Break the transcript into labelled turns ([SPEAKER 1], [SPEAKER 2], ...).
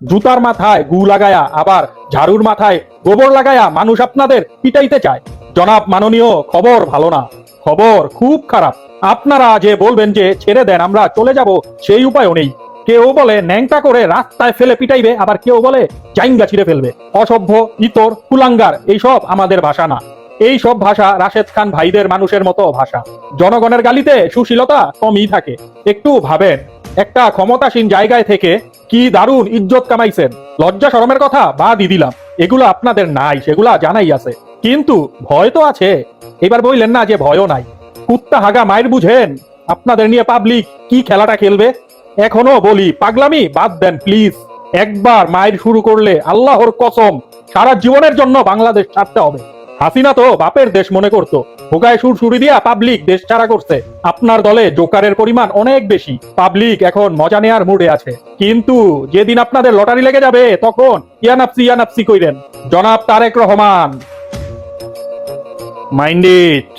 [SPEAKER 1] জুতার মাথায় গু লাগায়া আবার ঝাড়ুর মাথায় গোবর লাগায়া মানুষ আপনাদের পিটাইতে চায়। জনাব মাননীয়, খবর ভালো না, খবর খুব খারাপ। আপনারা যে বলবেন যে ছেড়ে দেন আমরা চলে যাব, সেই উপায়ও নেই। কেউ বলে ন্যাংটা করে রাস্তায় ফেলে পিটাইবে, আবার কেউ বলে জাইঙ্গা ছিঁড়ে ফেলবে। অসভ্য, ইতর, কুলাঙ্গার এইসব আমাদের ভাষা না। এই সব ভাষা রাশেদ খান ভাইদের মানুষের মতো ভাষা। জনগণের গালিতে সুশীলতা কমই থাকে। একটু ভাবেন, একটা ক্ষমতাসীন জায়গায় থেকে কি দারুণ ইজ্জত কামাইছেন। লজ্জা শরমের কথা বাদই দিলাম, এগুলো আপনাদের নাই, সেগুলা জানাই আছে। কিন্তু ভয় তো আছে। এবার বললেন না যে ভয়ও নাই। কুত্তা হাগা মায়ের বুঝেন, আপনাদের নিয়ে পাবলিক কি খেলাটা খেলবে। এখনো বলি, পাগলামি বাদ দেন প্লিজ। একবার মায়ের শুরু করলে আল্লাহর কসম সারা জীবনের জন্য বাংলাদেশ ছাড়তে হবে। হাসিনা তো বাপের দেশ মনে করতো, ভোগায় সুরসুরি দিয়া পাবলিক দেশ ছাড়া করছে। আপনার দলে জোকারের পরিমাণ অনেক বেশি। পাবলিক এখন মজা নেয়ার মুডে আছে, কিন্তু যেদিন আপনাদের লটারি লেগে যাবে তখন ইয়ানাপসি কইরেন। জনাব তারেক রহমান, মাইন্ড ইট।